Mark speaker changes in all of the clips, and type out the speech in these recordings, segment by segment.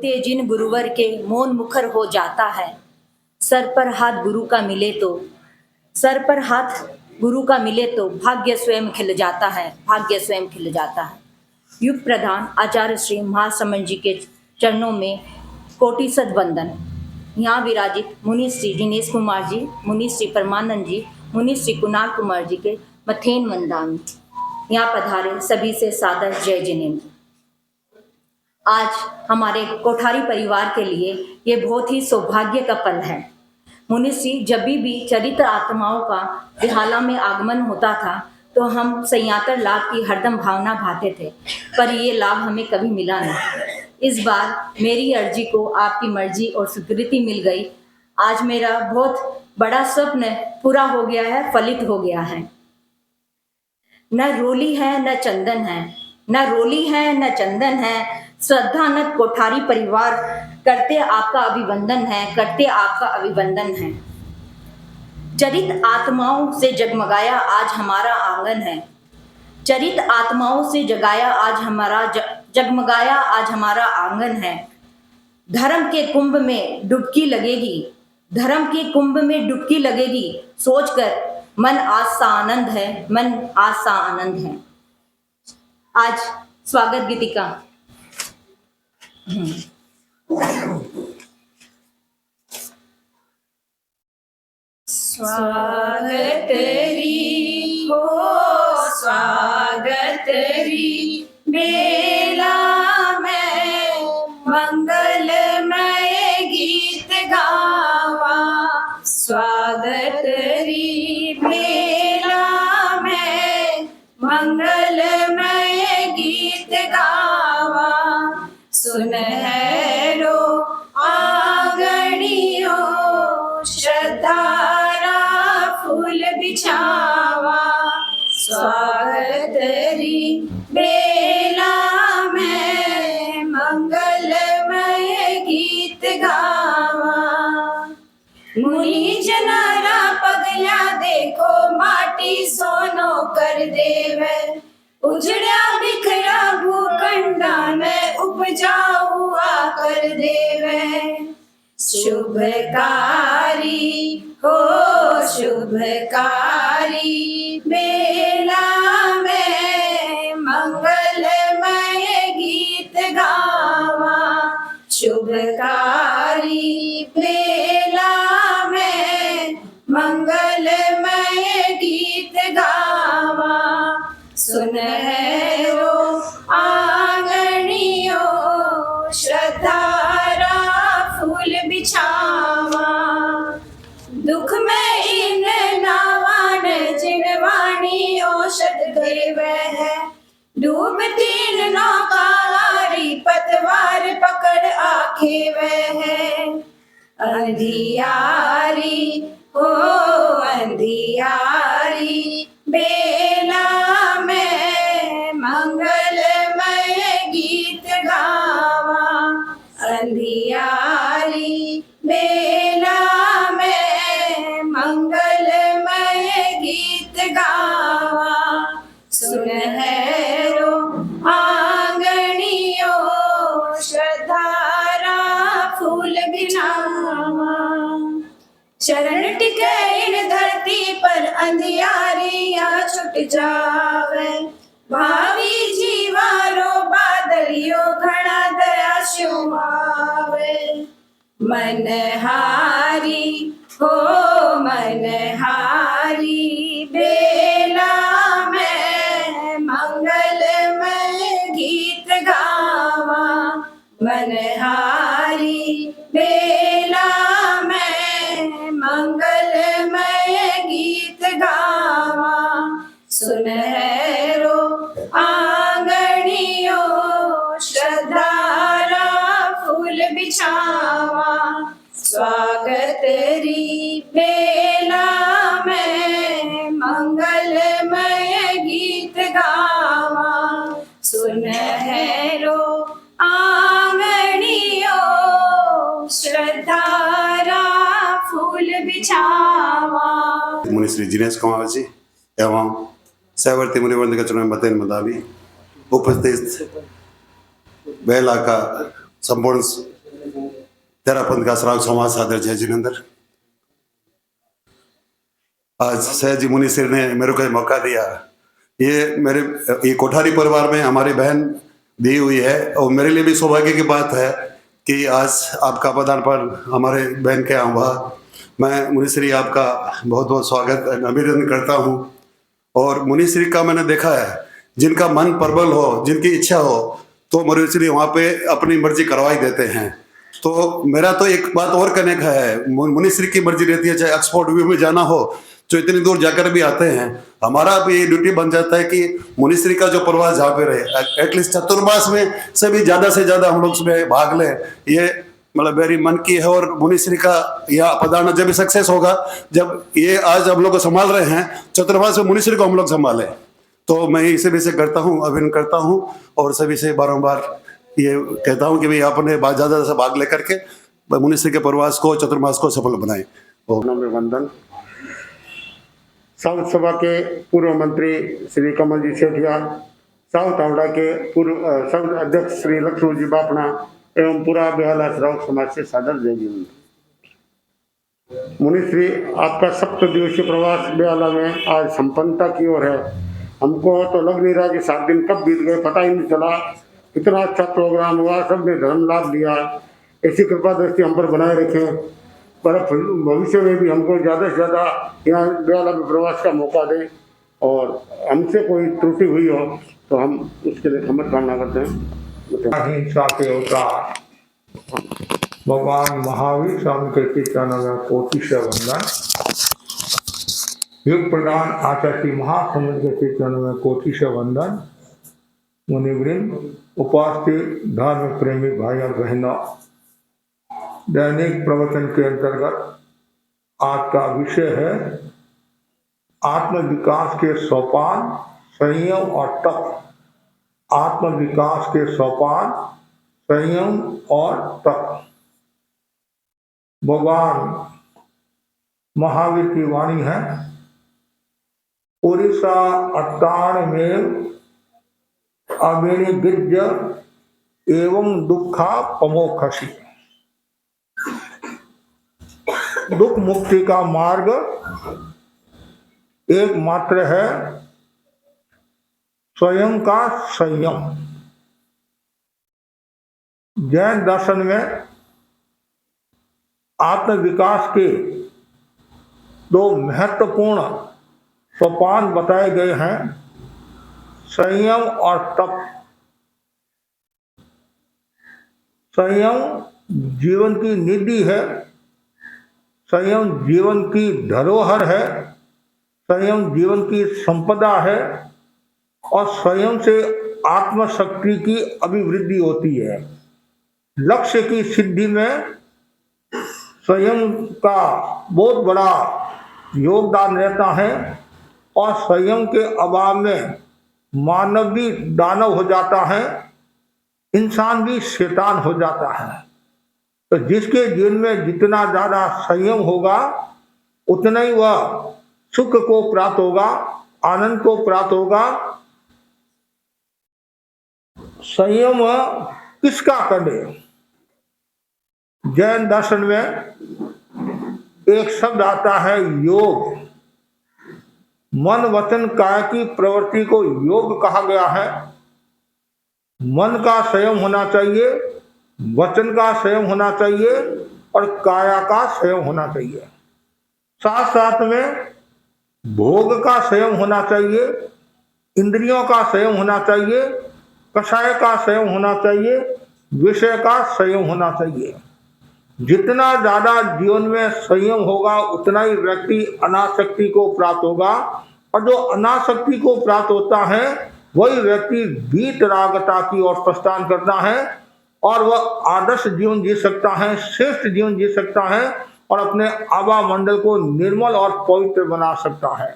Speaker 1: होते जिन गुरुवर के मौन मुखर हो जाता है। सर पर हाथ गुरु का मिले तो भाग्य स्वयं खिल जाता है, भाग्य स्वयं खिल जाता है। युग प्रधान आचार्य श्री महासमन जी के चरणों में कोटि सद वंदन। यहाँ विराजित मुनि श्री दिनेश कुमार जी, मुनि श्री परमानंद जी, मुनि श्री कुणाल कुमार जी के मथेन वंदामी। यहाँ पधारे सभी से सादर जय जिनेन्द्र। आज हमारे कोठारी परिवार के लिए ये बहुत ही सौभाग्य का पल है। मुनिश्री जब भी चरित्र आत्माओं का विहाला में आगमन होता था तो हम संयातर लाभ की हरदम भावना भाते थे, पर ये लाभ हमें कभी मिला नहीं। इस बार मेरी अर्जी को आपकी मर्जी और स्वीकृति मिल गई। आज मेरा बहुत बड़ा स्वप्न पूरा हो गया है, फलित हो गया है। न रोली है न चंदन है, न रोली है न चंदन है, श्रद्धानंद कोठारी परिवार करते आपका अभिवंदन है, करते आपका अभिवंदन है। चरित आत्माओं से जगमगाया आज हमारा आंगन है, चरित आत्माओं से जगाया आज जगमगाया आज हमारा आंगन है। धर्म के कुंभ में डुबकी लगेगी, धर्म के कुंभ में डुबकी लगेगी, सोचकर मन आज सा आनंद है, मन आज सा आनंद है। आज स्वागत गीतिका
Speaker 2: स्वागत री हो स्वागत री बेला में मंगलमय गीत गावा। स्वागत री बेला में मंगलमय गीत गावा। सुनहरो आंगनियो श्रद्धारा फूल बिछावा। स्वागत री बेला में मंगलमय गीत गावा। मुनि जनारा पगला देखो माटी सोनो कर देवे, उजड़ा बिखरा भूखंडा में उपजाऊ आकर देवे। शुभकारी हो शुभकारी बेला में मंगलमय गीत गावा। शुभकारी बेला में मंगलमय गीत गावा। सुनहरो आंगनियो श्रद्धारा फूल बिछावा। दुख में इन नावान जिनवाणी औषध देव है, डूबती नौकावारी पतवार पकड़ आखे वह है। अंधियारी हो अंधियारी बेला में मंगलमय गीत गावा। अंधियारी बेला में मंगलमय गीत गावा। सुनहरो आंगनियो श्रद्धारा फूल बिछावा। शरण टिके इन धरती पर अंधियारियां छुट जावे। भावी जीवारो बादलियो घना दया शुमावे। मनहारी हो मनहारी बेला में मंगलमय गीत गावा। मनहारी बेला में मंगलमय गीत गावा। सुनहरो आंगनियो श्रद्धारा फूल बिछावा। स्वागत री बेला में मंगलमय गीत गावा। सुनहरो आंगनियो श्रद्धारा फूल बिछावा।
Speaker 3: मुनि श्री दिनेश कुमार जी एवं सहवर्ती मुनिवृंद के चरण में मदावी उपस्थित बेला का संपूर्ण तेरा पंथ का श्रावक समाज सादर जय जिनेंद्र। आज सहजी मुनि सिर ने मेरे को मौका दिया, ये कोठारी परिवार में हमारी बहन दी हुई है और मेरे लिए भी सौभाग्य की बात है कि आज आपका पदार्पण हमारे बहन के यहाँ हुआ। मैं मुनिश्री आपका बहुत बहुत स्वागत अभिनंदन करता हूँ। और मुनिश्री का मैंने देखा है, जिनका मन प्रबल हो, जिनकी इच्छा हो, तो मुनिश्री वहाँ पे अपनी मर्जी करवाई देते हैं। तो मेरा तो एक बात और कहने का है, मुनिश्री की मर्जी रहती है, चाहे ऑक्सफोर्ड व्यू में जाना हो, जो इतनी दूर जाकर भी आते हैं, हमारा भी ड्यूटी बन जाता है कि मुनिश्री का जो प्रवास जहाँ पे रहे, एटलीस्ट चतुर्मास में से भी ज्यादा हम लोग उसमें भाग लें। ये मतलब मेरी मन की है। और मुनिश्री का यह पदार्पण जब भी सक्सेस होगा, जब ये आज हम लोग को संभाल रहे हैं, चतुर्मास में मुनिश्री को हम लोग संभालें, तो मैं इसे भी से करता हूँ, अभिनंदन करता हूँ और सभी से बारंबार ये कहता हूँ कि भाई आपने ज्यादा से भाग लेकर के मुनिश्री के प्रवास को, चतुर्मास को सफल बनाए।
Speaker 4: वंदन। साउथ सभा के पूर्व मंत्री श्री कमल जी सेठिया, साउथ हावड़ा के पूर्व साउथ अध्यक्ष श्री लक्ष्मण जी बापना एवं पूरा बेहला श्रावक समाज से सादर जय जिनेंद्र। मुनिश्री, आपका 7 दिवसीय प्रवास बेहला में आज संपन्नता की ओर है। हमको तो लग नहीं रहा कि 7 दिन कब बीत गए, पता ही नहीं चला। इतना अच्छा प्रोग्राम हुआ, सबने धर्म लाभ लिया। ऐसी कृपा दृष्टि हम पर बनाए रखें, पर भविष्य में भी हमको ज़्यादा से ज़्यादा यहाँ बेहला में प्रवास का मौका दें और हमसे कोई त्रुटि हुई हो तो हम उसके लिए क्षमा कामना करते हैं।
Speaker 5: अहिंसा के अवतार भगवान महावीर स्वामी के चरणों में कोटि से वंदन। युग प्रधान आचार्य महासमुद्र के चरणों में कोटि से वंदन। मुनिवृंद, उपस्थित धर्म प्रेमी भाई और बहनों, दैनिक प्रवचन के अंतर्गत आज का विषय है आत्म विकास के सोपान, संयम और तप। आत्म विकास के सोपान, संयम और तप। भगवान महावीर की वाणी है, उड़ीसा अट्टाण में अमेनि गिज्ज एवं दुखा पमोखसी। दुख मुक्ति का मार्ग एकमात्र है स्वयं का संयम। जैन दर्शन में आत्म विकास के 2 महत्वपूर्ण सोपान बताए गए हैं, संयम और तप। संयम जीवन की निधि है, संयम जीवन की धरोहर है, संयम जीवन की संपदा है और स्वयं से आत्मशक्ति की अभिवृद्धि होती है। लक्ष्य की सिद्धि में स्वयं का बहुत बड़ा योगदान रहता है और स्वयं के अभाव में मानव भी दानव हो जाता है, इंसान भी शैतान हो जाता है। तो जिसके जीवन में जितना ज़्यादा संयम होगा उतना ही वह सुख को प्राप्त होगा, आनंद को प्राप्त होगा। संयम किसका करे? जैन दर्शन में एक शब्द आता है योग। मन वचन काया की प्रवृत्ति को योग कहा गया है। मन का संयम होना चाहिए, वचन का संयम होना चाहिए और काया का संयम होना चाहिए। साथ साथ में भोग का संयम होना चाहिए, इंद्रियों का संयम होना चाहिए, कषाय का संयम होना चाहिए, विषय का संयम होना चाहिए। जितना ज्यादा जीवन में संयम होगा उतना ही व्यक्ति अनासक्ति को प्राप्त होगा और जो अनासक्ति को प्राप्त होता है वही व्यक्ति वीतरागता की ओर प्रस्थान करता है और वह आदर्श जीवन जी सकता है, श्रेष्ठ जीवन जी सकता है और अपने आभा मंडल को निर्मल और पवित्र बना सकता है।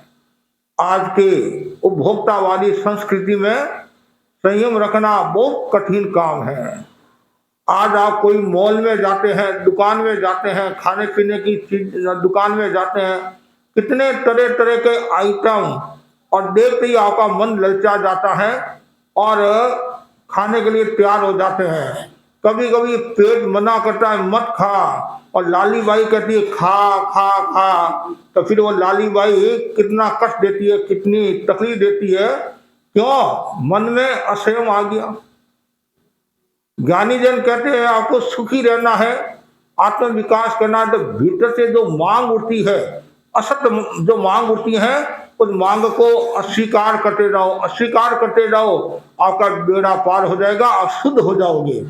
Speaker 5: आज के उपभोक्तावादी संस्कृति में संयम रखना बहुत कठिन काम है। आज आप कोई मॉल में जाते हैं, दुकान में जाते हैं, खाने पीने की चीज दुकान में जाते हैं, कितने तरह तरह के आइटम और देखते ही आपका मन ललचा जाता है और खाने के लिए तैयार हो जाते हैं। कभी कभी पेट मना करता है मत खा, और लाली बाई कहती है खा खा खा, तो फिर वो लाली बाई कितना कष्ट देती है, कितनी तकलीफ देती है। क्यों? मन में असंयम आ गया। ज्ञानी जन कहते हैं आपको सुखी रहना है, आत्म विकास करना है, तो भीतर से जो मांग उठती है, असत जो मांग उठती है, उस मांग को अस्वीकार करते रहो, अस्वीकार करते रहो, आपका बेड़ा पार हो जाएगा, आप शुद्ध हो जाओगे।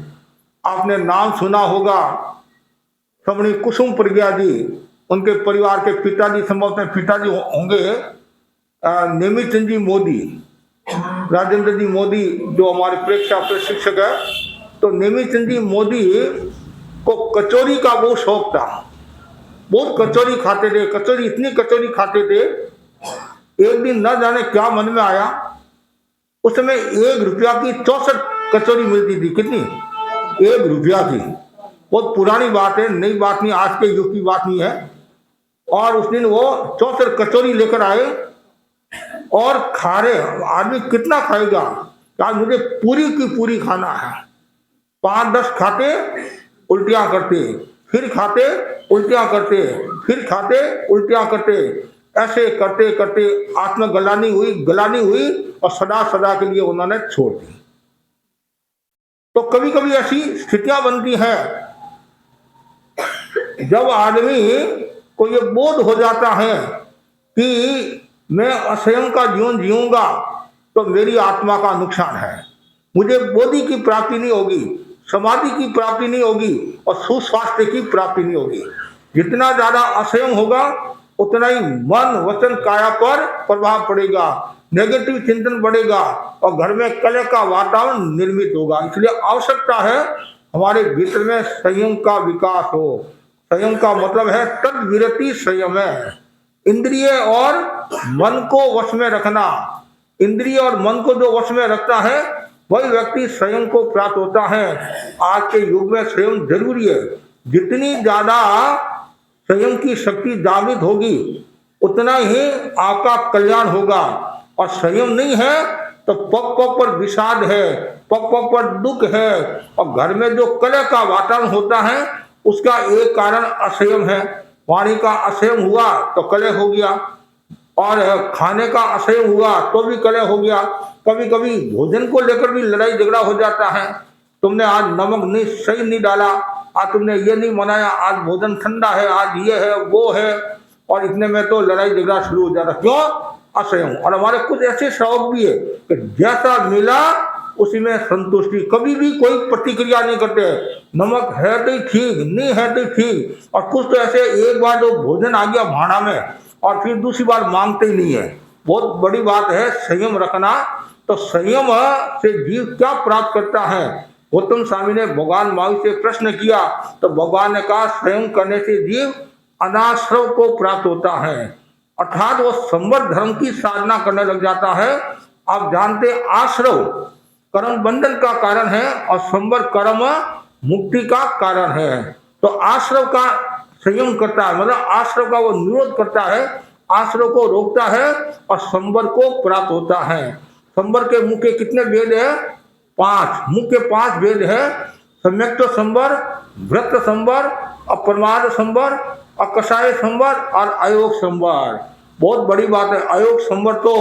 Speaker 5: आपने नाम सुना होगा श्रमणी कुसुम प्रज्ञा जी, उनके परिवार के पिताजी, संभवतः पिताजी होंगे नेमित चंद जी मोदी, राजेंद्र जी मोदी जो हमारे प्रेक्षा प्रशिक्षक है। तो नेमित चंद जी मोदी को कचौरी का बहुत शौक था, बहुत कचौरी खाते थे, कचौरी इतनी कचौरी खाते थे। एक दिन न जाने क्या मन में आया, उस समय 1 रुपया की 64 कचौरी मिलती थी। कितनी? 1 रुपया की। बहुत पुरानी बात है, नई बात नहीं, आज के युग की बात नहीं है। और उस दिन वो 64 कचौरी लेकर आए और खा रहे। आदमी कितना खाएगा? आज मुझे पूरी की पूरी खाना है। 5-10 खाते, उल्टियां करते, फिर खाते, उल्टियां करते, फिर खाते, उल्टियां करते, ऐसे करते करते आत्मगलानी हुई और सदा सदा के लिए उन्होंने छोड़ दी। तो कभी कभी ऐसी स्थितियां बनती हैं जब आदमी को ये बोध हो जाता है कि मैं असंयम का जीवन जीऊंगा तो मेरी आत्मा का नुकसान है, मुझे बोधि की प्राप्ति नहीं होगी, समाधि की प्राप्ति नहीं होगी और सुस्वास्थ्य की प्राप्ति नहीं होगी। जितना ज्यादा असंयम होगा उतना ही मन वचन काया पर प्रभाव पड़ेगा, नेगेटिव चिंतन बढ़ेगा और घर में कलह का वातावरण निर्मित होगा। इसलिए आवश्यकता है हमारे भीतर में संयम का विकास हो। संयम का मतलब है तद विरति संयम है, इंद्रिय और मन को वश में रखना। इंद्रिय और मन को जो वश में रखता है वही व्यक्ति संयम को प्राप्त होता है। आज के युग में संयम जरूरी है। जितनी ज्यादा संयम की शक्ति जागृत होगी उतना ही आपका कल्याण होगा। और संयम नहीं है तो पग पग पर विषाद है, पग पग पर दुख है और घर में जो कलह का वातावरण होता है उसका एक कारण असंयम है। वाणी का असंयम हुआ तो कलह हो गया, और खाने का असंयम हुआ तो भी कलह हो गया। कभी कभी भोजन को लेकर भी लड़ाई झगड़ा हो जाता है। तुमने आज नमक नहीं सही नहीं डाला, आज तुमने ये नहीं बनाया, आज भोजन ठंडा है, आज ये है वो है, और इतने में तो लड़ाई झगड़ा शुरू हो जाता। क्यों? असंयम। और हमारे कुछ ऐसे शौक भी है कि जैसा मिला उसी में संतुष्टि, कभी भी कोई प्रतिक्रिया नहीं करते। नमक है तो ठीक, नहीं है तो ठीक। और कुछ तो ऐसे एक बार जो भोजन आ गया भाड़ा में और फिर दूसरी बार मांगते ही नहीं है। बहुत बड़ी बात है संयम रखना। तो संयम से जीव क्या प्राप्त करता है? गौतम स्वामी ने भगवान महावीर से प्रश्न किया तो भगवान ने कहा संयम करने से जीव अनाश्रव को प्राप्त होता है, अर्थात वो संवर धर्म की साधना करने लग जाता है। आप जानते आश्रव कर्म बंधन का कारण है और संवर कर्म मुक्ति का कारण है। तो आश्रव का संयम करता है, मतलब आश्रव का वो निरोध करता है, आश्रव को रोकता है और संवर को प्राप्त होता है। संवर के मुख्य कितने भेद है? 5 मुख्य 5 भेद है। सम्यक्त संवर, व्रत संवर, अप्रमाद संवर, अकषाय संवर और अयोग संवर। बहुत बड़ी बात है। अयोग संवर तो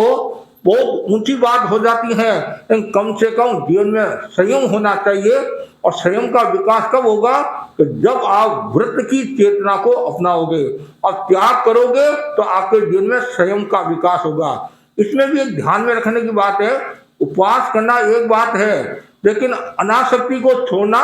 Speaker 5: बहुत ऊंची बात हो जाती है, लेकिन कम से कम जीवन में संयम होना चाहिए। और संयम का विकास कब होगा? तो जब आप व्रत की चेतना को अपनाओगे और त्याग करोगे तो आपके जीवन में संयम का विकास होगा। इसमें भी एक ध्यान में रखने की बात है, उपवास करना एक बात है, लेकिन अनासक्ति को छोड़ना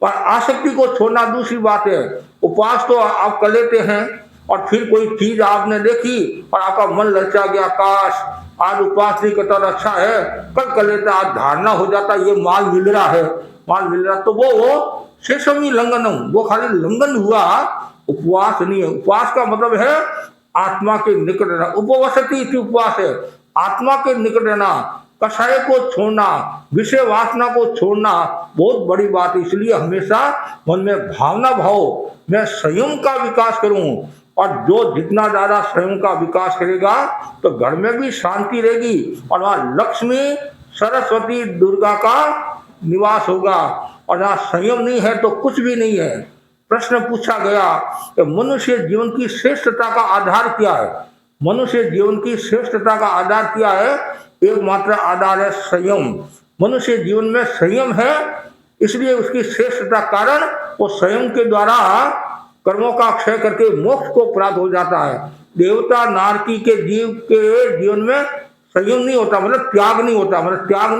Speaker 5: और आसक्ति को छोड़ना दूसरी बात है। उपवास तो आप कर लेते हैं और फिर कोई चीज आपने देखी और आपका मन ललचा गया, काश आज उपवास नहीं करता अच्छा है, कल कर लेता, आज धारणा हो जाता ये माल मिल रहा है, माल मिल रहा, तो वो शेषमी लंघनम, वो खाली लंघन हुआ, उपवास नहीं है। उपवास का मतलब है आत्मा के निकट रहना। उपवसति इति उपवास है, आत्मा के निकट रहना, कषाय को छोड़ना, विषय वासना को छोड़ना बहुत बड़ी बात है। इसलिए हमेशा मन में भावना भाव मैं संयम का विकास करूं, और जो जितना ज्यादा संयम का विकास करेगा तो घर में भी शांति रहेगी और वहां लक्ष्मी सरस्वती दुर्गा का निवास होगा। और जहाँ संयम नहीं है तो कुछ भी नहीं है। प्रश्न पूछा गया कि मनुष्य जीवन की श्रेष्ठता का आधार क्या है? मनुष्य जीवन की श्रेष्ठता का आधार क्या है? एकमात्र आधार है संयम। मनुष्य जीवन में संयम है, इसलिए उसकी श्रेष्ठता कारण वो संयम के द्वारा कर्मों का क्षय करके मोक्ष को प्राप्त हो जाता है। देवता नारकी के जीव के जीवन में संयम नहीं होता, मतलब त्याग नहीं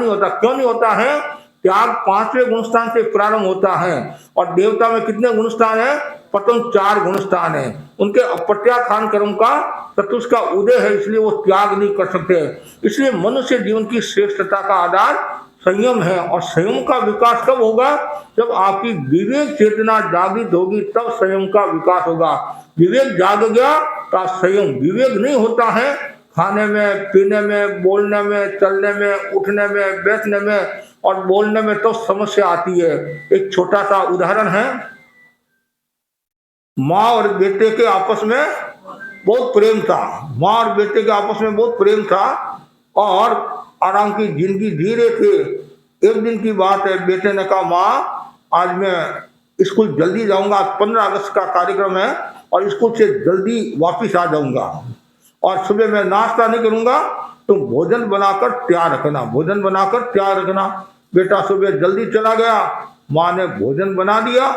Speaker 5: होता, क्यों नहीं होता है? त्याग 5वें गुणस्थान से प्रारंभ होता है और देवता में कितने गुणस्थान है? प्रथम 4 गुणस्थान है। उनके अप्रत्याखान कर्म का चतुष का उदय है, इसलिए वो त्याग नहीं कर सकते। इसलिए मनुष्य जीवन की श्रेष्ठता का आधार संयम है। और संयम का विकास कब होगा? जब आपकी विवेक चेतना जागृत होगी, तब संयम का विकास होगा। विवेक जाग गया तो संयम। विवेक नहीं होता है खाने में, पीने में, बोलने में, चलने में, उठने में, बैठने में और बोलने में तो समस्या आती है। एक छोटा सा उदाहरण है, माँ और बेटे के आपस में बहुत प्रेम था। माँ और बेटे के आपस में बहुत प्रेम था और आराम की जिंदगी जी रहे थे। एक दिन की बात है, बेटे ने कहा, माँ आज मैं स्कूल जल्दी जाऊंगा, 15 अगस्त का कार्यक्रम है और स्कूल से जल्दी वापस आ जाऊंगा और सुबह मैं नाश्ता नहीं करूंगा, तुम भोजन बनाकर तैयार रखना, भोजन बनाकर तैयार रखना। बेटा सुबह जल्दी चला गया, माँ ने भोजन बना दिया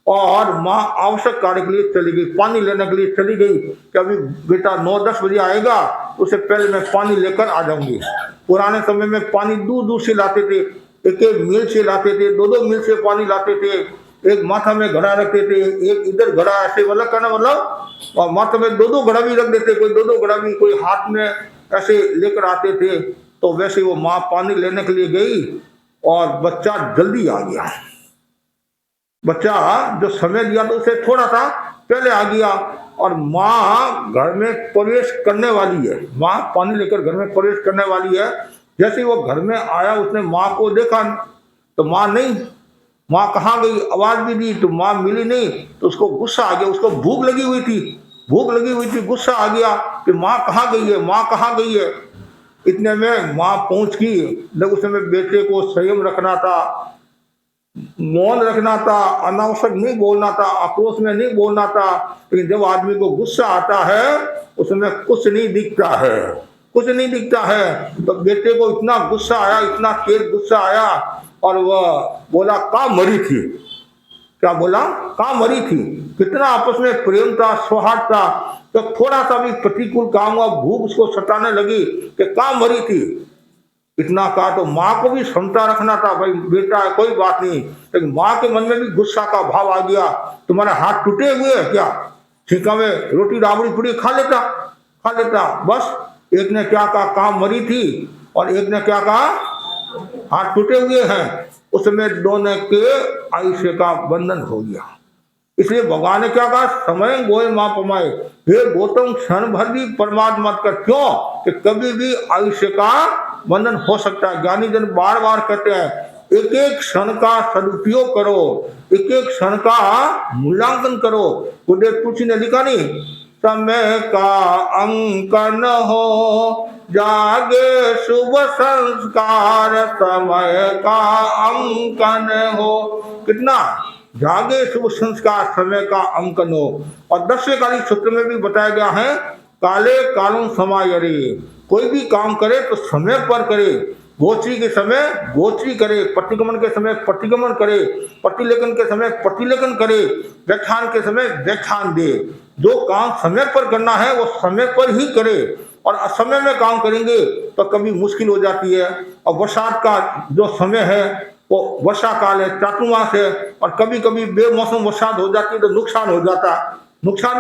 Speaker 5: और माँ आवश्यक कार्य के लिए चली गई, पानी लेने के लिए चली गई कि अभी बेटा 9-10 बजे आएगा, उससे पहले मैं पानी लेकर आ जाऊंगी। पुराने समय में पानी दूर दूर से लाते थे, एक एक मील से लाते थे, 2-2 मील से पानी लाते थे। एक माथा में घड़ा रखते थे, एक इधर घड़ा, ऐसे मतलब कहना मतलब, और माथा में 2-2 घड़ा भी रख देते, कोई 2-2 घड़ा भी, कोई हाथ में ऐसे लेकर आते थे। तो वैसे वो माँ पानी लेने के लिए गई और बच्चा जल्दी आ गया। बच्चा जो समय दिया था उसे थोड़ा सा पहले आ गया और माँ घर में प्रवेश करने वाली है, माँ पानी लेकर घर में प्रवेश करने वाली है। जैसे ही वो घर में आया, उसने माँ को देखा तो माँ नहीं, माँ कहाँ गई, आवाज भी दी तो माँ मिली नहीं। तो उसको गुस्सा आ गया, उसको भूख लगी हुई थी, गुस्सा आ गया कि माँ कहाँ गई है, माँ कहाँ गई है। इतने में माँ पहुंच गई। जब उस समय बेटे को संयम रखना था, मौन रखना था, अनावश्यक नहीं बोलना था, आक्रोश में नहीं बोलना था। लेकिन जब आदमी को गुस्सा आता है उसमें कुछ नहीं दिखता है। तो बेटे को इतना गुस्सा आया, इतना तेज गुस्सा आया और वह बोला, कहाँ मरी थी? क्या बोला? कहाँ मरी थी? कितना आपस में प्रेम था, सौहार्द था। तो थोड़ा सा भी प्रतिकूल काम हुआ, भूख उसको सताने लगी कि कहाँ मरी थी। इतना कहा तो माँ को भी क्षमता रखना था, भाई बेटा है कोई बात नहीं। लेकिन माँ के मन में भी गुस्सा का भाव आ गया, तुम्हारे हाथ टूटे हुए हैं क्या? ठीका में रोटी राबड़ी पूरी खा लेता। बस एक ने क्या कहा, कहाँ मरी थी, और एक ने क्या कहा, हाथ टूटे हुए हैं। उसमें दोनों के आयुष्य का बंधन हो गया। इसलिए भगवान ने क्या कहा, समय गोए माँ पमाए, हे गौतम क्षण भर भी प्रमाद मत कर। क्यों? कि कभी भी आयुष्य का बंधन हो सकता है। ज्ञानी जन बार बार कहते हैं, एक एक क्षण का सदुपयोग करो, एक एक क्षण का मूल्यांकन करो। गुरुदेव तुलसी ने लिखा नहीं, समय का अंकन हो जागे शुभ संस्कार, समय का अंकन हो। कितना जागे शुभ संस्कार, समय का अंकन हो। और 10वें काली सूत्र में भी बताया गया है, काले कालों समायरे, कोई भी काम करे तो समय पर करे। गोचरी के समय गोचरी करे, प्रतिगमन के समय प्रतिगमन करे, प्रतिलेखन के समय प्रतिलेखन करे, व्याख्यान के समय व्याख्यान दे। जो काम समय पर करना है वो समय पर ही करे। और असमय में काम करेंगे तो कभी मुश्किल हो जाती है। और बरसात का जो समय है वो वर्षा काल है, चातुर्मास है, और कभी कभी बेमौसम बरसात हो जाती है तो नुकसान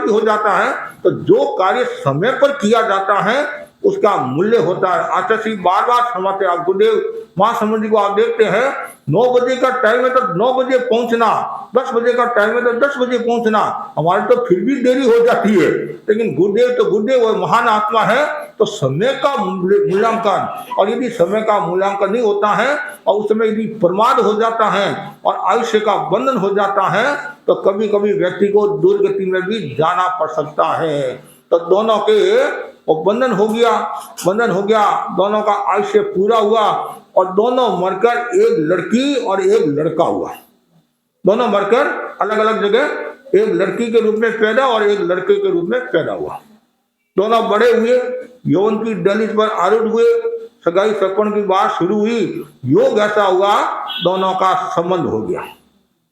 Speaker 5: भी हो जाता है। तो जो कार्य समय पर किया जाता है उसका मूल्य होता है। आचार्य श्री बार बार समाते आप गुरुदेव महासमुद्र जी को आप देखते हैं, 9 बजे का टाइम है तो 9 बजे पहुंचना, 10 बजे का टाइम है तो 10 बजे पहुंचना। हमारे तो फिर भी देरी हो जाती है, लेकिन गुरुदेव तो गुरुदेव वो महान आत्मा है। तो समय का मूल्यांकन, और यदि समय का मूल्यांकन नहीं होता है और उस समय यदि प्रमाद हो जाता है और आयुष्य का बंधन हो जाता है तो कभी कभी व्यक्ति को दुर्गति में भी जाना पड़ सकता है। तो दोनों के वो बंधन हो गया, दोनों का आयुष्य पूरा हुआ और दोनों मरकर एक लड़की और एक लड़का हुआ। दोनों मरकर अलग अलग जगह, एक लड़की के रूप में पैदा और एक लड़के के रूप में पैदा हुआ। दोनों बड़े हुए, यौवन की दहलीज पर आरूढ़ हुए, सगाई सरपण की बात शुरू हुई। योग ऐसा हुआ, दोनों का संबंध हो गया।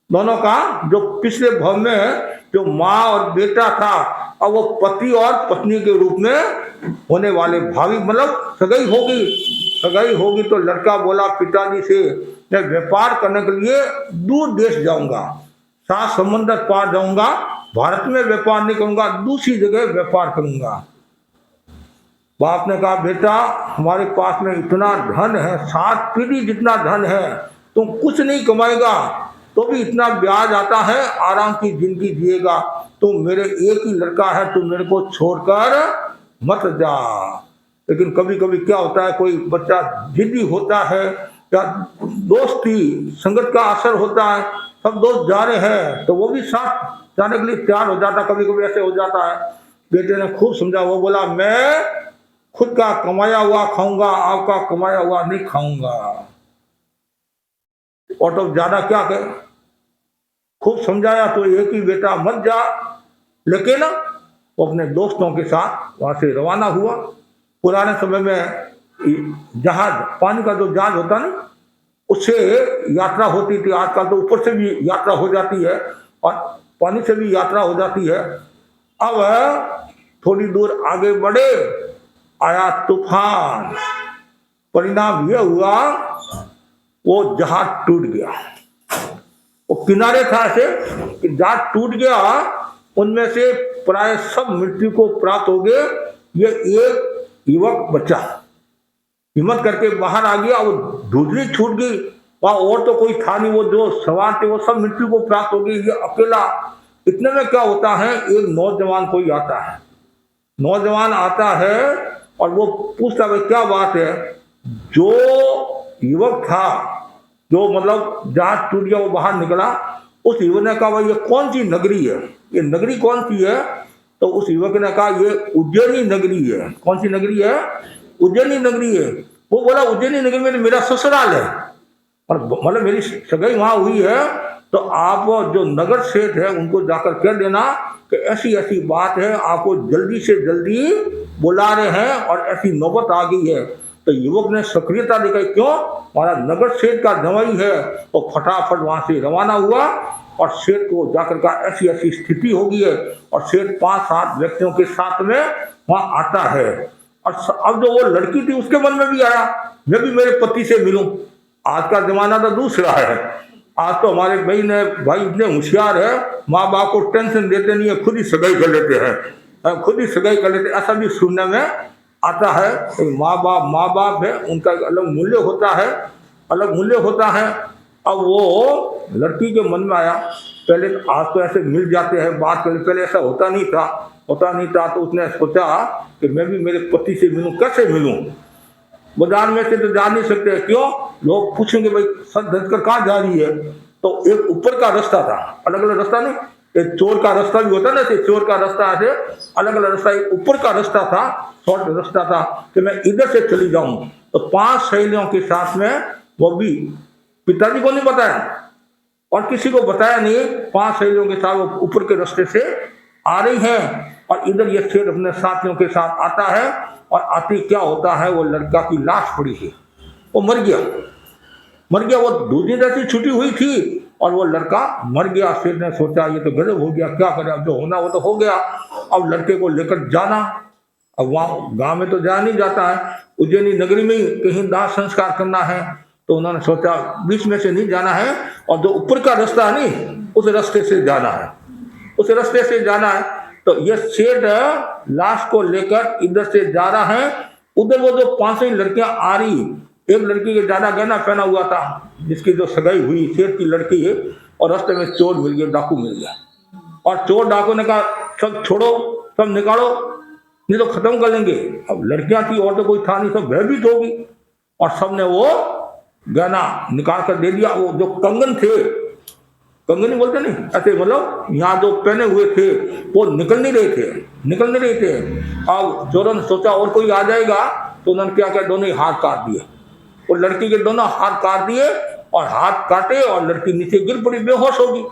Speaker 5: दोनों का जो पिछले भाव में जो माँ और बेटा था, अब वो पति और पत्नी के रूप में होने वाले भावी, मतलब सगाई होगी। सगाई होगी तो लड़का बोला पिताजी से, मैं व्यापार करने के लिए दूर देश जाऊंगा, सात समंदर पार जाऊंगा, भारत में व्यापार नहीं करूंगा, दूसरी जगह व्यापार करूंगा। बाप ने कहा बेटा हमारे पास में इतना धन है, 7 पीढ़ी जितना धन है, तुम कुछ नहीं कमाएगा तो भी इतना ब्याज आता है, आराम की जिंदगी जिएगा। तुम मेरे एक ही लड़का है, तुम मेरे को छोड़कर मत जा। लेकिन कभी कभी क्या होता है, कोई बच्चा जिद्दी होता है या दोस्ती संगत का असर होता है, सब दोस्त जा रहे हैं तो वो भी साथ जाने के लिए तैयार हो जाता। कभी कभी ऐसे हो जाता है। बेटे ने खूब समझा, वो बोला मैं खुद का कमाया हुआ खाऊंगा, आपका कमाया हुआ नहीं खाऊंगा। और तो ज्यादा क्या कहे, खूब समझाया तो एक ही बेटा मत जा। लेकिन वो अपने दोस्तों के साथ वहां से रवाना हुआ। पुराने समय में जहाज, पानी का जो जहाज होता ना, उससे यात्रा होती थी। आजकल तो ऊपर से भी यात्रा हो जाती है और पानी से भी यात्रा हो जाती है। अब थोड़ी दूर आगे बढ़े, आया तूफान। परिणाम यह हुआ वो जहाज टूट गया। वो किनारे था ऐसे कि जहाज टूट गया, उनमें से प्राय सब मृत्यु को प्राप्त हो गए। ये एक युवक बचा, हिम्मत करके बाहर आ गया। वो धुंधली छूट गई, वहां और तो कोई था नहीं, वो जो सवार थे वो सब मृत्यु को प्राप्त हो गई, ये अकेला। इतने में क्या होता है, एक नौजवान कोई आता है। नौजवान आता है और वो पूछता है क्या बात है। जो युवक था, जो मतलब जहाज टूट गया वो बाहर निकला, उस युवक ने कहा भाई ये कौन सी नगरी है, ये नगरी कौन सी है। तो उस युवक ने कहा ये उज्जैनी नगरी है। कौन सी नगरी है, उज्जैनी नगरी है। वो बोला उज्जैनी नगरी में मेरा ससुराल है और मतलब मेरी सगाई वहां हुई है। तो आप जो नगर सेठ है उनको जाकर कह देना कि ऐसी ऐसी बात है, आपको जल्दी से जल्दी बुला रहे हैं और ऐसी नौबत आ गई है। तो युवक ने सक्रियता दिखाई, क्यों, हमारा नगर सेठ का जमाई है। तो फटाफट वहां से रवाना हुआ और सेठ को जाकर का ऐसी ऐसी स्थिति हो गई है। और सेठ 5-7 व्यक्तियों के साथ में वहां आता है। और अब जो वो लड़की थी उसके मन में भी आया, मैं भी मेरे पति से मिलूं। आज का जमाना तो दूसरा है। आज तो हमारे भाई इतने होशियार है, माँ बाप को टेंशन देते नहीं है, खुद ही सगाई कर लेते हैं, खुद ही सगाई कर लेते। ऐसा भी सुनने में आता है। माँ बाप है, उनका अलग मूल्य होता है, अलग मूल्य होता है। अब वो लड़की के मन में आया, पहले आज तो ऐसे मिल जाते हैं बात करने, पहले ऐसा होता नहीं था। तो उसने सोचा कि मैं भी मेरे पति से मिलूं। कैसे मिलूं, बाजार में से तो जा नहीं सकते, क्यों, लोग पूछेंगे भाई सच धज कर कहाँ जा रही है। तो एक ऊपर का रास्ता था, अलग अलग रास्ता नहीं, एक चोर का रास्ता भी होता ना, चोर का रास्ता है, अलग अलग रास्ता। एक ऊपर का रास्ता था, शॉर्ट रास्ता था कि मैं इधर से चली जाऊं। तो 5 सहेलियों के साथ में, वो भी पिताजी को नहीं बताया और किसी को बताया नहीं, 5 सहेलियों के साथ वो ऊपर के रास्ते से आ रही हैं। और इधर ये सेठ अपने साथियों के साथ आता है और आते क्या होता है, वो लड़का की लाश पड़ी है, वो मर गया। वो दूसरी जैसी छुट्टी हुई थी और वो लड़का मर गया। सेठ ने सोचा ये तो गजब हो गया, क्या करे, अब जो होना वो तो हो गया। अब लड़के को लेकर जाना, अब वहाँ गांव में तो जा नहीं जाता है, उज्जैनी नगरी में ही कहीं दाह संस्कार करना है। तो उन्होंने सोचा बीच में से नहीं जाना है और जो ऊपर का रास्ता है नहीं, उस रास्ते से जाना है, उस रास्ते से जाना है। तो ये सेठ लाश को लेकर इधर से जा रहा है। उधर वो जो 5 लड़कियां आ रही, एक लड़की के ज्यादा गहना पहना हुआ था, जिसकी जो सगाई हुई सेठ की लड़की है, और रास्ते में चोर मिल गया, डाकू मिल गया। और चोर डाकू ने कहा सब छोड़ो, सब निकालो, नहीं तो खत्म कर लेंगे। अब लड़कियां थी और तो कोई था नहीं, सब भयभीत होगी। और सबने वो गहना निकाल कर दे दिया। वो जो कंगन थे, कंगन ही बोलते नहीं, ऐसे मतलब यहाँ जो पहने हुए थे वो निकल नहीं रहे थे। अब चोरों ने सोचा और कोई आ जाएगा, तो उन्होंने क्या किया, दोनों ही हाथ काट दिए। वो लड़की के दोनों हाथ काट दिए और हाथ काटे और लड़की नीचे गिर पड़ी, बेहोश होगी,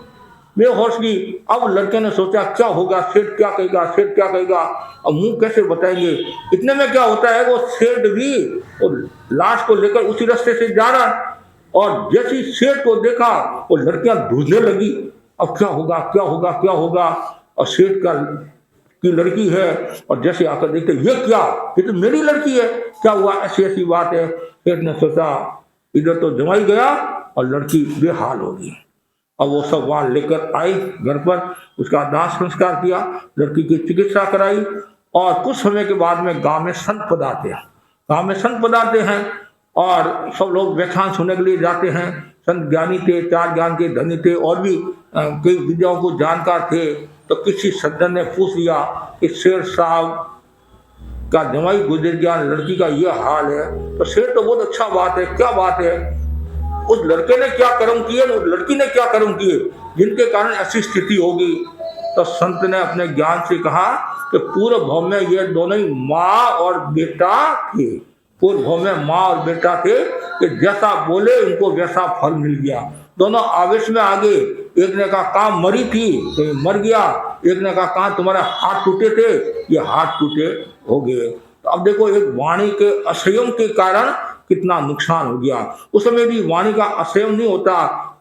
Speaker 5: बेहोश की। अब लड़के ने सोचा क्या होगा, सेठ क्या कहेगा, सेठ क्या कहेगा, अब मुंह कैसे बताएंगे। इतने में क्या होता है, वो सेठ भी वो लाश को लेकर उसी रास्ते से जा रहा है, और जैसे ही सेठ को देखा वो लड़कियां ढूंढने लगी, अब क्या होगा, क्या होगा, क्या होगा। और सेठ का की लड़की है, और जैसे आकर देखते ये क्या, ये तो मेरी लड़की है, क्या हुआ, ऐसी ऐसी बात है। सेठ ने सोचा इधर तो जमाई गया और लड़की बेहाल हो गई। अब वो सब वहां लेकर आई घर पर, उसका दाह संस्कार किया, लड़की की चिकित्सा कराई, और कुछ समय के बाद में गांव में संत पधारते हैं, गांव में संत पधारते हैं, और सब लोग व्याख्यान सुनने के लिए जाते हैं। संत ज्ञानी थे, चार ज्ञान के धनी थे, और भी कई विद्याओं को जानकार थे। तो किसी सज्जन ने पूछ लिया कि शेर साहब का जमाई गुजर गया, लड़की का यह हाल है। तो शेर तो बहुत अच्छा बात है, क्या बात है, उस लड़के ने क्या कर्म किए, उस लड़की ने क्या कर्म किए जिनके कारण ऐसी स्थिति होगी। तो संत ने अपने ज्ञान से कहा कि पूर्व भाव में ये दोनों ही माँ और बेटा थे, पूर्व भाव में माँ और बेटा थे, कि जैसा बोले उनको वैसा फल मिल गया। दोनों आवेश में आगे, एक ने कहा काम मरी थी तो ये मर गया, एक ने कहा कहाँ तुम्हारे हाथ टूटे थे, ये हाथ टूटे हो गए। तो अब देखो एक वाणी के असंयम के कारण कितना नुकसान हो गया। उस समय भी वाणी का असंयम नहीं होता,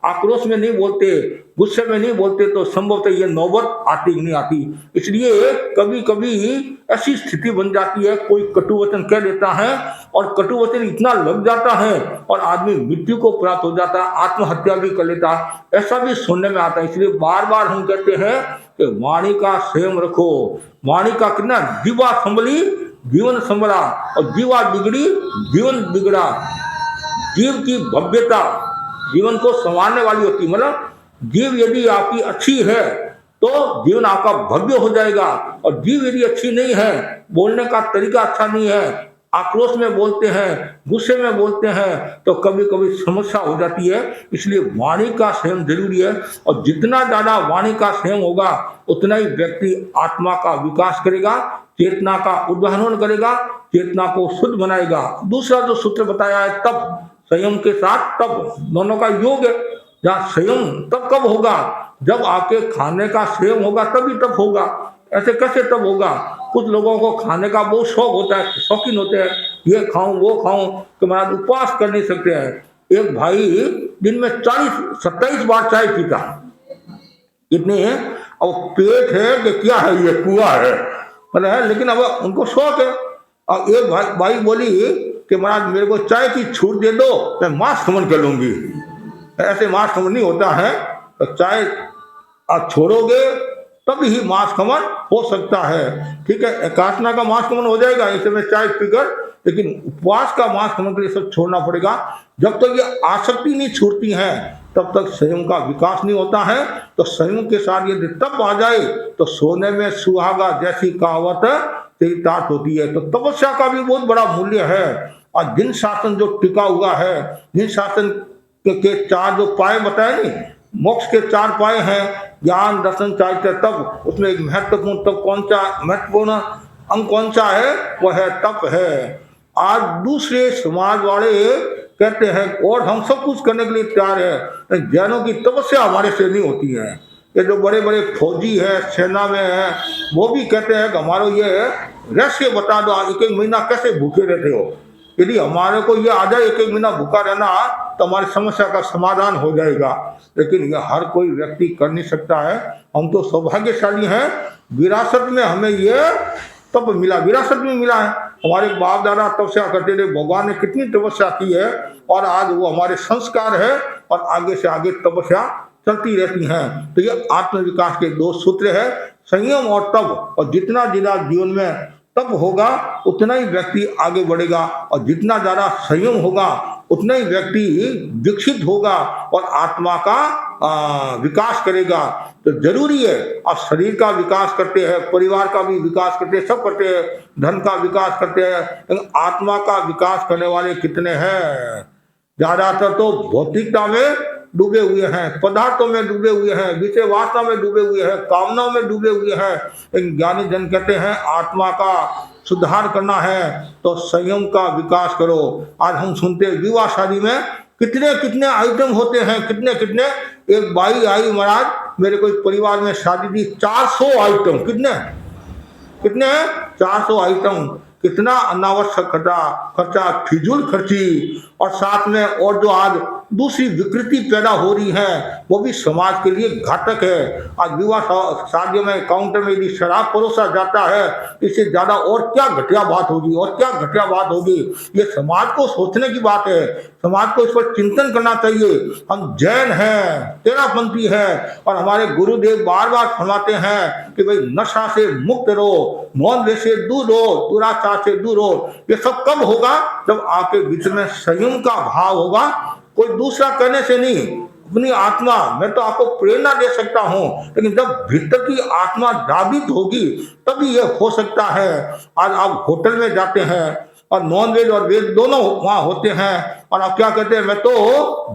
Speaker 5: आक्रोश में नहीं बोलते, गुस्से में नहीं बोलते, तो संभवतः ये नौबत आती नहीं आती। इसलिए कभी कभी ऐसी स्थिति बन जाती है, कोई कटुवचन कह देता है और कटुवचन इतना लग जाता है और आदमी मृत्यु को प्राप्त हो जाता है, आत्महत्या भी कर लेता है, ऐसा भी सुनने में आता है। इसलिए बार बार हम कहते हैं कि वाणी का संयम रखो। वाणी का कितना जीवा संभली जीवन संभला, और जीवा बिगड़ी जीवन बिगड़ा। जीव की भव्यता जीवन को संवारने वाली होती, मतलब जीव यदि आपकी अच्छी है तो जीवन आपका भव्य हो जाएगा, और जीव यदि अच्छी नहीं है, बोलने का तरीका अच्छा नहीं है, आक्रोश में बोलते हैं, गुस्से में बोलते हैं, तो कभी कभी समस्या हो जाती है। इसलिए वाणी का संयम जरूरी है, और जितना ज्यादा वाणी का संयम होगा उतना ही व्यक्ति आत्मा का विकास करेगा, चेतना का उद्धारण करेगा, चेतना को शुद्ध बनाएगा। दूसरा जो सूत्र बताया है तप, संयम के साथ तप, दोनों का योग है। जहाँ संयम तब कब होगा, जब आपके खाने का संयम होगा तभी तप होगा। ऐसे कैसे तप होगा, कुछ लोगों को खाने का बहुत शौक होता है, शौकीन होते हैं, ये खाऊं वो खाऊं, तो महाराज उपवास कर नहीं सकते हैं। एक भाई दिन में 40-27 बार चाय पीता, इतने हैं, और पेट है कि क्या है, ये कुआ है, मतलब है, लेकिन अब उनको शौक है। और एक भाई बोली कि महाराज मेरे को चाय की छूट दे दो, मैं मांस खमन कर लूंगी। ऐसे मांस खमन नहीं होता है, तो चाय आप छोड़ोगे तब ही मांस खमन हो सकता है। ठीक है, एकादना का मांस खमन हो जाएगा इस समय चाय पीकर, लेकिन उपवास का मांस खमन के लिए सब छोड़ना पड़ेगा। जब तक ये आसक्ति नहीं छूटती है तब तक संयम का विकास नहीं होता है। तो संयम के साथ यदि तप आ जाए तो सोने में सुहागा जैसी कहावत चरितार्थ होती है। तो तपस्या का भी बहुत बड़ा मूल्य है। और जिन शासन जो टिका हुआ है, जिन शासन के चार जो पाए बताए नहीं, मोक्ष के 4 पाए हैं, ज्ञान दर्शन चारित्र तप, उसमें एक महत्वपूर्ण तप कौन सा, महत्वपूर्ण अंग कौन सा है, वह है तप है। आज दूसरे समाज वाले कहते हैं और हम सब कुछ करने के लिए तैयार है, जैनों की तपस्या हमारे से नहीं होती है। ये जो बड़े बड़े फौजी है, सेना में है, वो भी कहते हैं कि हमारा ये रहस्य बता दो, 1-1 महीना कैसे भूखे रहते हो। यदि हमारे को ये आ जाए 1-1 महीना भूखा रहना, तो हमारी समस्या का समाधान हो जाएगा। लेकिन ये हर कोई व्यक्ति कर नहीं सकता है। हम तो सौभाग्यशाली हैं, विरासत में हमें ये तप मिला, विरासत में मिला है। हमारे बाप दादा तपस्या करते थे, भगवान ने कितनी तपस्या की है, और आज वो हमारे संस्कार है, और आगे से आगे तपस्या चलती रहती हैं। तो ये आत्म विकास के 2 सूत्र है, संयम और तप। और जितना ज्यादा जीवन में तप होगा उतना ही व्यक्ति आगे बढ़ेगा, और जितना ज्यादा संयम होगा उतना ही व्यक्ति विकसित होगा और आत्मा का विकास करेगा। तो जरूरी है, आप शरीर का विकास करते हैं, परिवार का भी विकास करते हैं, सब करते हैं, धन का विकास करते हैं, लेकिन आत्मा का विकास करने वाले कितने हैं? ज्यादातर तो भौतिकता में डूबे हुए हैं, पदार्थों में डूबे हुए हैं, विषय वासना में डूबे हुए हैं, कामनाओं में डूबे हुए हैं। लेकिन ज्ञानी जन कहते हैं आत्मा का सुधार करना है तो संयम का विकास करो। आज हम सुनते हैं विवाह शादी में कितने कितने आइटम होते हैं, कितने कितने। एक बाई आई महाराज मेरे कोई परिवार में शादी थी, 400 आइटम। कितने कितने 400 आइटम। कितना अनावश्यक खर्चा, फिजूल खर्ची। और साथ में और जो आज दूसरी विकृति पैदा हो रही है वो भी समाज के लिए घातक है। आज विवाह शादियों में काउंटर में यदि शराब परोसा जाता है, इससे ज्यादा और क्या घटिया बात होगी, और क्या घटिया बात होगी। ये समाज को सोचने की बात है, समाज को इस पर चिंतन करना चाहिए। हम जैन हैं, तेरापंथी हैं, और हमारे गुरुदेव बार बार फरमाते हैं कि भाई नशा से मुक्त रहो, मौन वे से दूर रहो, दुराचार से दूर रहो। ये सब कब होगा? जब आपके बीच में संयम का भाव होगा। कोई दूसरा कहने से नहीं, अपनी आत्मा, मैं तो आपको प्रेरणा दे सकता हूं, लेकिन जब भीतर की आत्मा जागृत होगी तभी यह हो सकता है। आज आप होटल में जाते हैं और नॉन वेज और वेज दोनों वहां होते हैं, और आप क्या कहते हैं, मैं तो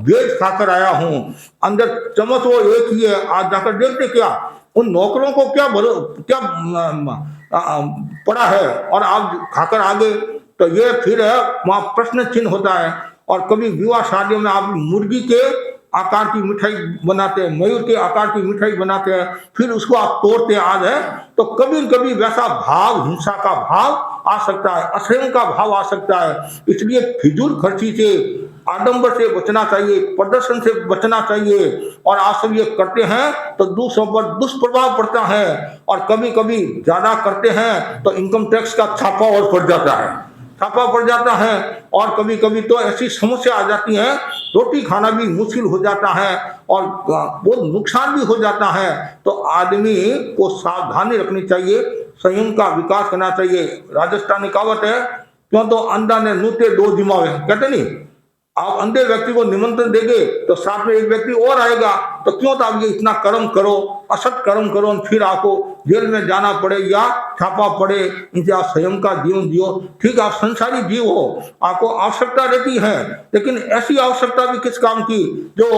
Speaker 5: वेज खाकर आया हूं। अंदर चम्मच वो एक ही है। आज जाकर देखते क्या उन नौकरों को क्या पड़ा है, और आप खाकर आ गए। तो ये फिर वहां प्रश्न चिन्ह होता है। और कभी विवाह शादियों में आप मुर्गी के आकार की मिठाई बनाते हैं, मयूर के आकार की मिठाई बनाते हैं, फिर उसको आप तोड़ते आज है। तो कभी कभी वैसा भाव, हिंसा का भाव आ सकता है, असंयम का भाव आ सकता है। इसलिए फिजूल खर्ची से, आडंबर से बचना चाहिए, प्रदर्शन से बचना चाहिए। और आप सब ये करते हैं तो दूसरों पर दुष्प्रभाव पड़ता है, और कभी कभी ज्यादा करते हैं तो इनकम टैक्स का छापा और पड़ जाता है, और कभी कभी तो ऐसी समस्या आ जाती है, रोटी खाना भी मुश्किल हो जाता है, और बहुत नुकसान भी हो जाता है। तो आदमी को सावधानी रखनी चाहिए, संयम का विकास करना चाहिए। राजस्थानी कहावत है, क्यों तो अंधा ने नूते दो जिमावे, कहते नहीं। आप अंधे व्यक्ति को निमंत्रण देंगे तो साथ में एक व्यक्ति और आएगा, तो क्यों तो आप ये इतना कर्म करो, असत कर्म करो, फिर आपको जेल में जाना पड़े या छापा पड़े। इनसे आप संयम का जीवन जियो। ठीक, आप संसारी जीव हो, आपको आवश्यकता रहती है, लेकिन ऐसी आवश्यकता भी किस काम की जो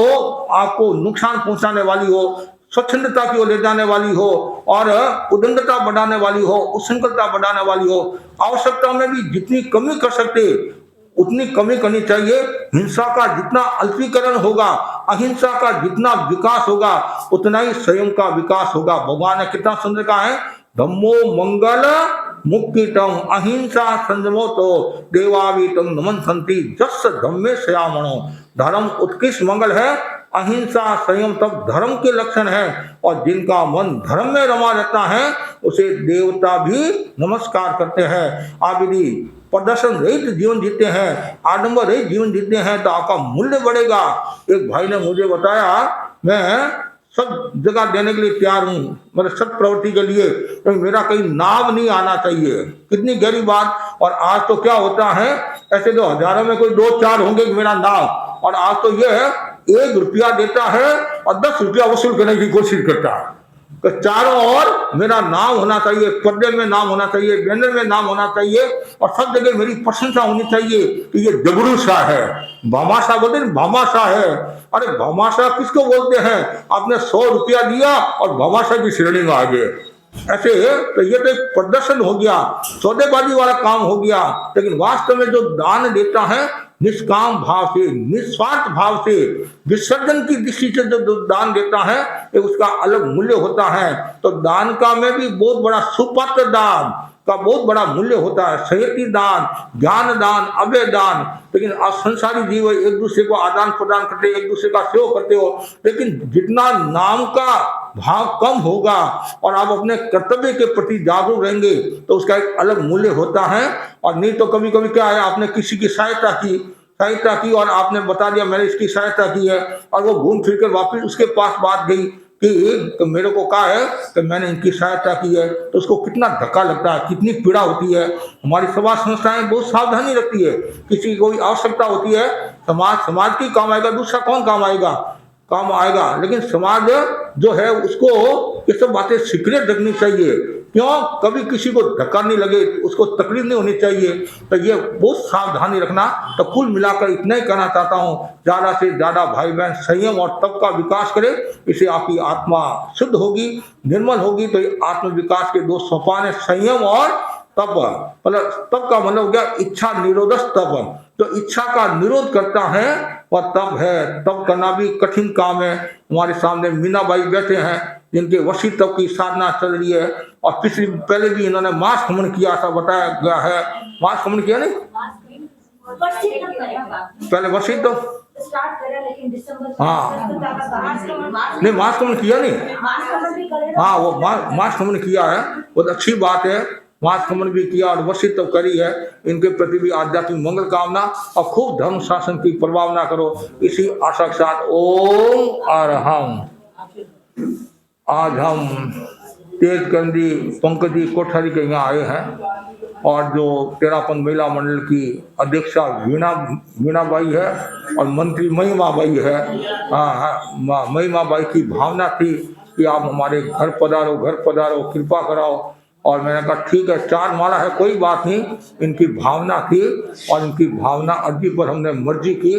Speaker 5: आपको नुकसान पहुंचाने वाली हो, स्वच्छंदता की ओर ले जाने वाली हो, और उदंडता बढ़ाने वाली हो, उच्छृंखलता बढ़ाने वाली हो। आवश्यकता में भी जितनी कमी कर सकते उतनी कमी करनी चाहिए। हिंसा का जितना अल्पीकरण होगा, अहिंसा का जितना विकास होगा, उतना ही संयम का विकास होगा। भगवान ने कितना सुंदर कहा है, धम्मो मंगल मुक्तितम अहिंसा संयमो तो देवावीतम नमन्ति जस धम्मे श्यामणो। धर्म उत्कृष्ट मंगल है, अहिंसा संयम तब धर्म के लक्षण है। और जिनका मन धर्म में रमा रहता है उसे देवता भी नमस्कार करते हैं। आप यदि प्रदर्शन रहित जीवन जीते हैं, आडंबर रहित जीवन जीते हैं, तो आपका मूल्य बढ़ेगा। एक भाई ने मुझे बताया, मैं सब जगह देने के लिए तैयार हूँ, मतलब सत प्रवृत्ति के लिए, तो मेरा कहीं नाम नहीं आना चाहिए। कितनी गहरी बात। और आज तो क्या होता है, ऐसे तो हजारों में कोई 2-4 होंगे मेरा नाम, और आज तो यह 1 रुपया देता है और 10 रुपया वसूल करने की कोशिश करता है। तो चारों ओर मेरा नाम होना चाहिए, पर्दे में नाम होना चाहिए, बैनर में नाम होना चाहिए, और सब जगह मेरी प्रशंसा होनी चाहिए कि ये जबरू शाह है, भामाशाह बोलते हैं, भामाशाह है। अरे भामाशाह किसको बोलते हैं? आपने 100 रुपया दिया और भामाशाह की श्रेणी में आ गए। ऐसे तो ये तो एक प्रदर्शन हो गया, सौदेबाजी वाला काम हो गया। लेकिन वास्तव में जो दान देता है निष्काम भाव से, निस्वार्थ भाव से, विसर्जन की दृष्टि से जो दान देता है, ये उसका अलग मूल्य होता है। तो दान का में भी बहुत बड़ा सुपात्र दान का बहुत बड़ा मूल्य होता है। संयति दान, ज्ञान दान, अभय दान। लेकिन आप संसारी जीव एक दूसरे को आदान प्रदान करते, एक दूसरे का सेवा करते हो, लेकिन जितना नाम का भाव कम होगा और आप अपने कर्तव्य के प्रति जागरूक रहेंगे तो उसका एक अलग मूल्य होता है। और नहीं तो कभी कभी क्या है, आपने किसी की सहायता की और आपने बता दिया मैंने इसकी सहायता की है, और वो घूम फिर कर वापिस उसके पास बात गई कि मेरे को कहा है कि मैंने इनकी सहायता की है, तो उसको कितना धक्का लगता है, कितनी पीड़ा होती है। हमारी समाज संस्थाएं बहुत सावधानी रखती है, किसी की कोई आवश्यकता होती है, समाज की काम आएगा, दूसरा कौन काम आएगा। लेकिन समाज जो है उसको ये सब बातें सीक्रेट रखनी चाहिए। क्यों? कभी किसी को धक्का नहीं लगे, उसको तकलीफ नहीं होनी चाहिए। तो ये बहुत सावधानी रखना। तो कुल मिलाकर इतना ही कहना चाहता हूँ, ज़्यादा से ज़्यादा भाई बहन संयम और तप का विकास करें, इससे आपकी आत्मा शुद्ध होगी, निर्मल होगी। तो आत्म विकास के 2 सोपान है, संयम और तप, मतलब तप का मतलब हो गया इच्छा निरोधस तप। तो इच्छा का निरोध करता है वह तप है। तप करना भी कठिन काम है। हमारे सामने मीनाबाई बैठे हैं जिनके वशी तप की साधना चल रही है, और पहले भी इन्होंने मास खमन किया ऐसा बताया गया है। मास खमन किया नहीं, पहले वशी तो हाँ नहीं, मास खमन किया नहीं, हाँ वो मास खमन किया है, बहुत अच्छी बात है। मास खमन भी किया और वशी तप करी है। इनके प्रति भी आध्यात्मिक मंगल कामना और खूब धर्म शासन की प्रभावना करो, इसी आशा के साथ ओम अरहम। आज हम तेजकंदी पंकजी कोठारी के यहाँ आए हैं, और जो तेरापन महिला मंडल की अध्यक्षा वीणा बाई है और मंत्री महिमा बाई है। महिमा बाई की भावना थी कि आप हमारे घर पधारो, कृपा कराओ। और मैंने कहा ठीक है, 4 माला है, कोई बात नहीं। इनकी भावना थी और इनकी भावना अर्जी पर हमने मर्जी की,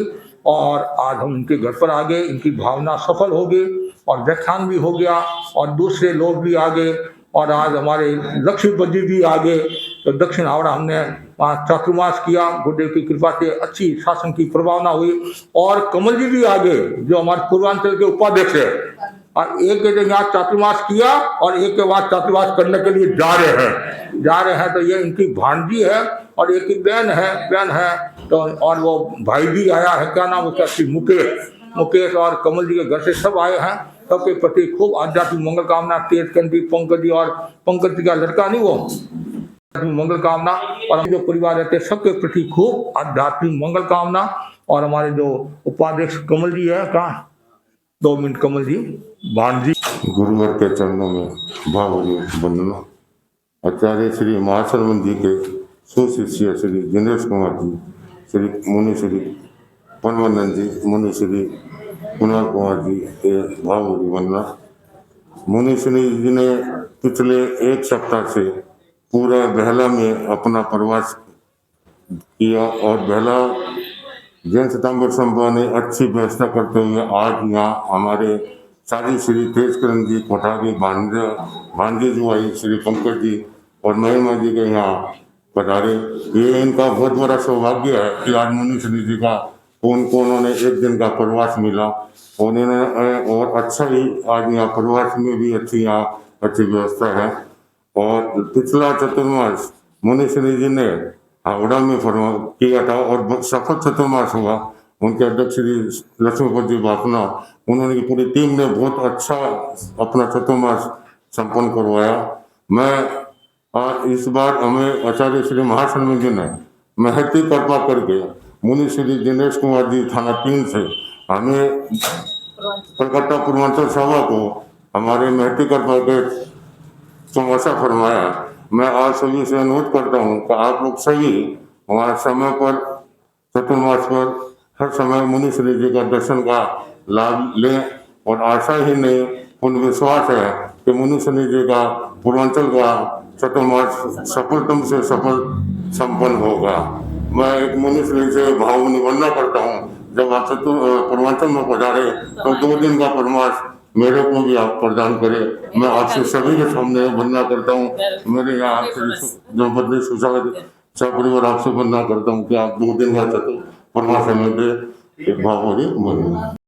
Speaker 5: और आज हम इनके घर पर आ गए। इनकी भावना सफल हो गई और व्याख्यान भी हो गया और दूसरे लोग भी आ गए, और आज हमारे लक्ष्मीपति भी आ गए। तो दक्षिण हावड़ा हमने वहाँ चातुर्मास किया, गुरुदेव की कृपा से अच्छी शासन की प्रभावना हुई। और कमल जी भी आ गए जो हमारे पूर्वांचल के उपाध्यक्ष है, और एक के यहाँ चातुर्मास किया और एक के बाद चातुर्मास करने के लिए जा रहे हैं। तो ये इनकी भांजी है और एक की बहन है। तो और वो भाई भी आया है, क्या नाम उसका, श्री मुकेश और कमल जी के घर से सब आए हैं। सबके प्रति खूब आध्यात्मिक मंगल कामना। तेजकंदी पंकज और पंकज का लड़का नहीं, वो मंगल कामना। और हम जो परिवार रहते हैं सबके प्रति खूब आध्यात्मिक मंगल कामना। और हमारे जो उपाध्यक्ष कमल जी है, कहाँ 2 मिनट कमल जी, भांजी।
Speaker 6: गुरुवर के चरणों में भावभरी वंदना। आचार्य श्री महाशरवन जी के सुशिष्य श्री जिनेश कुमार जी, श्री मुनि श्री पनवनंद जी, मुनि श्री कुणाल कुमार जी के भावभरी वंदना। मुनि श्री जी ने पिछले 1 सप्ताह से पूरा बेहला में अपना प्रवास किया, और बेहला जैन सितंबर संभव ने अच्छी व्यवस्था करते हुए आज यहाँ हमारे साजी श्री तेजकरण जी कोठारी भांजी जो आई श्री पंकज जी और महिमा जी के यहाँ पधारे। ये इनका बहुत बड़ा सौभाग्य है कि आज मुनि श्री जी का उनको उन्होंने 1 दिन का प्रवास मिला, और अच्छा ही आज यहाँ प्रवास में भी अच्छी व्यवस्था है। और पिछला चतुर्मास मुनि श्री जी ने हावड़ा में किया था और सफल चतुर्मास हुआ। उनके अध्यक्ष श्री लक्ष्मीपति बापना, उन्होंने पूरी टीम ने बहुत अच्छा अपना चतुर्मास संपन्न करवाया। मैं इस बार हमें आचार्य श्री महाशरवन जी ने महती कृपा करके मुनि श्री दिनेश कुमार जी थाना 3 से हमें कलकत्ता पूर्वांचल सभा को हमारे महती कृपा के समोसा फरमाया। मैं आज सभी से अनुरोध करता हूँ कि आप लोग सभी हमारे समय पर चतुर्मास पर हर समय मुनि श्री जी का दर्शन का लाभ लें, और आशा ही नहीं पूर्ण विश्वास है कि मुनि श्री जी का पूर्वांचल का चतुर्मास सफलतम से सफल संपन्न होगा। मैं एक मुनि श्री से भावभरी वंदना करता हूँ। जब आप पूर्वांचल में पधारे तो 2 दिन का प्रवास मेरे को भी आप प्रदान करें। मैं आपसे सभी के सामने वंदना करता हूँ। मेरे यहाँ जो बदले परिवार आपसे वंदना करता हूँ कि आप 2 दिन का प्रवास हमें दे। एक भावभरी वंदना।